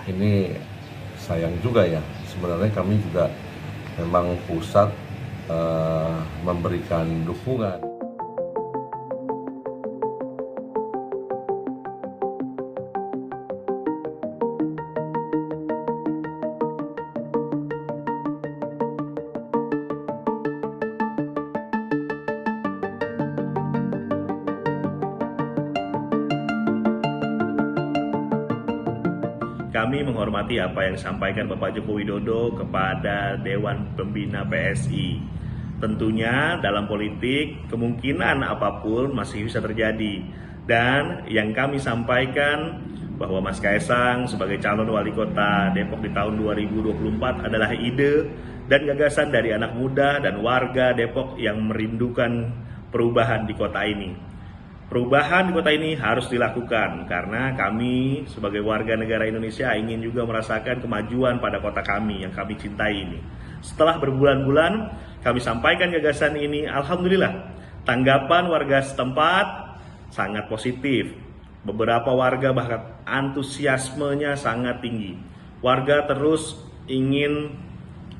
Ini sayang juga ya. Sebenarnya kami juga memang pusat memberikan dukungan. Kami menghormati apa yang disampaikan Bapak Joko Widodo kepada Dewan Pembina PSI. Tentunya dalam politik kemungkinan apapun masih bisa terjadi. Dan yang kami sampaikan bahwa Mas Kaisang sebagai calon wali kota Depok di tahun 2024 adalah ide dan gagasan dari anak muda dan warga Depok yang merindukan perubahan di kota ini. Perubahan di kota ini harus dilakukan karena kami sebagai warga negara Indonesia ingin juga merasakan kemajuan pada kota kami yang kami cintai ini. Setelah berbulan-bulan kami sampaikan gagasan ini, alhamdulillah tanggapan warga setempat sangat positif. Beberapa warga bahkan antusiasmenya sangat tinggi. Warga terus ingin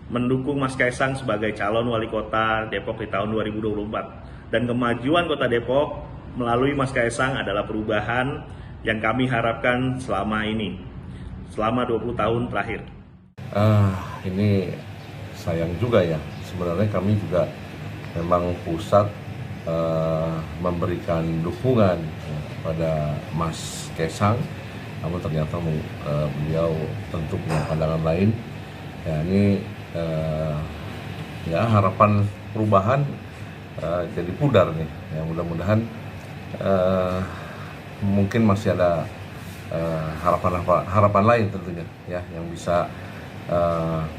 mendukung Mas Kaisang sebagai calon wali kota Depok di tahun 2024. Dan kemajuan kota Depok melalui Mas Kaisang adalah perubahan yang kami harapkan selama ini, selama 20 tahun terakhir. Ini sayang juga ya. Sebenarnya kami juga memang pusat memberikan dukungan pada Mas Kaisang, namun ternyata beliau tentu punya pandangan lain. Ya, ini ya harapan perubahan jadi pudar nih. Ya, mudah-mudahan mungkin masih ada harapan lain tentunya ya yang bisa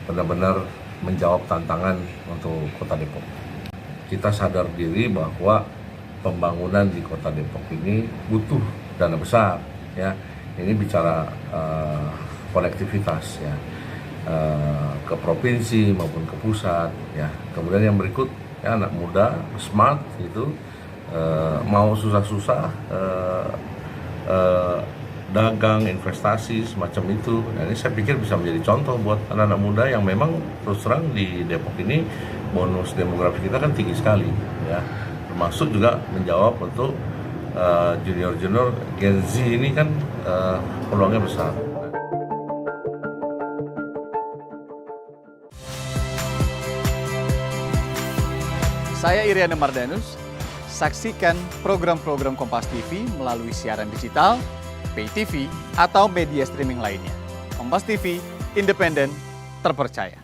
benar-benar menjawab tantangan untuk Kota Depok. Kita sadar diri bahwa pembangunan di Kota Depok ini butuh dana besar ya. Ini bicara konektivitas ya, ke provinsi maupun ke pusat ya. Kemudian yang berikut ya, anak muda smart gitu, mau susah-susah dagang, investasi semacam itu. Nah, ini saya pikir bisa menjadi contoh buat anak-anak muda yang memang terus terang di Depok ini bonus demografi kita kan tinggi sekali ya, termasuk juga menjawab untuk junior-junior Gen Z ini kan peluangnya besar. Saya Iriana Mardanus. Saksikan program-program Kompas TV melalui siaran digital, pay TV, atau media streaming lainnya. Kompas TV, independen, terpercaya.